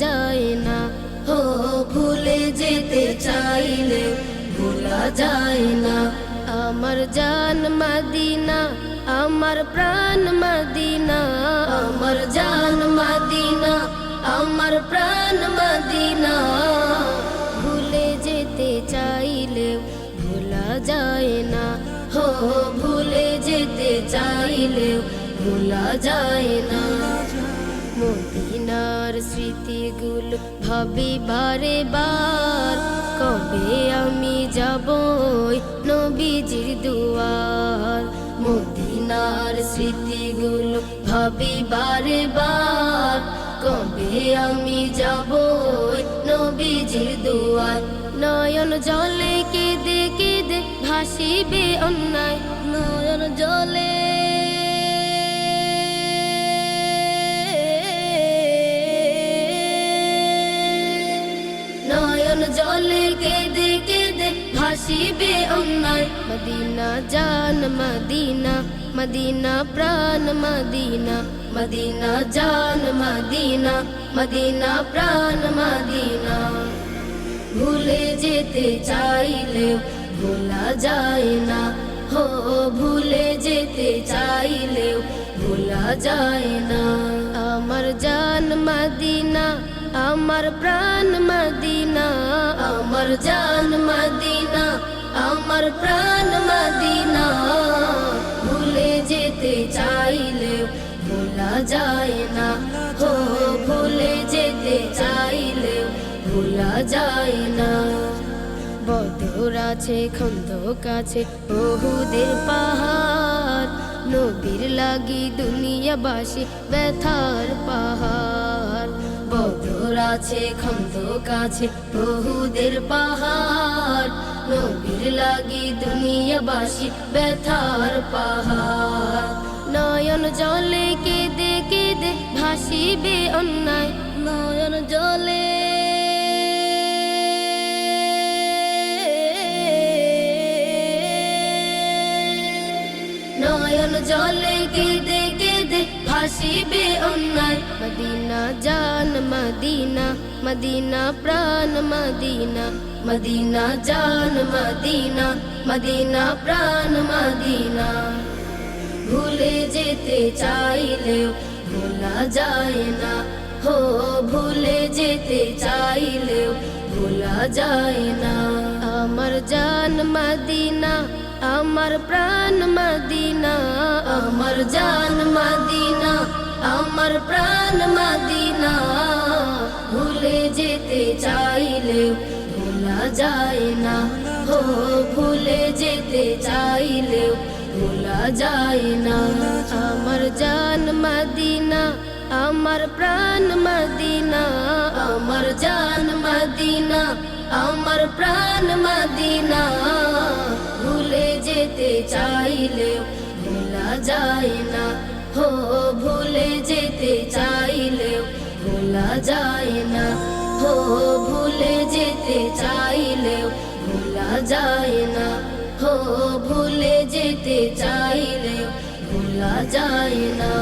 যায় না। হো ভুলে যেতে চাইলে ভোলা যায় না। আমার জান মদিনা, আমার প্রাণ মদিনা, আমার জান মদিনা, আমার প্রাণ মদিনা। ভুলে যেতে চাইলে ভোলা যায় না। হো ভুলে যেতে চাইলে ভোলা যায় না। মদিনার স্মৃতিগুলো ভাবি বারে বার, কবে আমি যাব নবীজির দুয়ার। মদিনার স্মৃতিগুলো ভাবি বারে বার, কবে আমি যাব নবীজির দুয়ার। নয়ন জলে কেঁদে কেঁদে ভাসিবে অন্যায়, নয়ন জলে জলে কেঁদে কেঁদে ভাসিবে অন্যায়। মদিনা জান মদিনা, মদিনা প্রাণ মদিনা, মদিনা জান মদিনা, মদিনা প্রাণ মদিনা। ভুলে যেতে চাইলে ভোলা যায় না। হো ভুলে যেতে চাইলে ভোলা যায় না। আমার জান মদিনা, আমার প্রাণ মদিনা, আমার জান মদিনা, আমার প্রাণ মদিনা। ভুলে যেতে চাইলে ভোলা যায় না। হো ভুলে যেতে চাইলে ভোলা যায় না। বদর আছে খন্দক আছে উহুদের পাহাড়, নবীর লাগি দুনিয়াবাসী ব্যথার পাহাড়। বদর আছে খন্দক আছে উহুদের পাহাড়, নবীর লাগি দুনিয়াবাসী ব্যথার পাহাড়। নয়ন জলে কেঁদে কেঁদে ভাসিবে অন্যায়, নয়ন জলে নয়ন জলে কেঁদে কেঁদে ভাসিবে অন্যায়। মদিনা জান মদিনা, মদিনা প্রাণ মদিনা, মদিনা জান মদিনা, মদিনা প্রাণ মদিনা। ভুলে যেতে চাইলেও ভোলা যায় না। হো ভুলে যেতে চাইলেও ভোলা যায় না। আমার জান মদিনা, আমার প্রাণ মদিনা, আমার জান মদিনা, আমার প্রাণ মদিনা। ভুলে যেতে চাইলেও ভোলা যায় না। হো ভুলে যেতে চাইলেও ভোলা যায় না। আমার জান মদিনা, আমার প্রাণ মদিনা, আমার জান মদিনা, আমার প্রাণ মদিনা। ভুলে যেতে চাইলেও ভোলা যায় না। হো ভুলে যেতে চাইলেও ভোলা যায় না। হো ভুলে যেতে চাইলেও ভোলা যায় না। হো ভুলে যেতে চাইলেও ভোলা যায় না।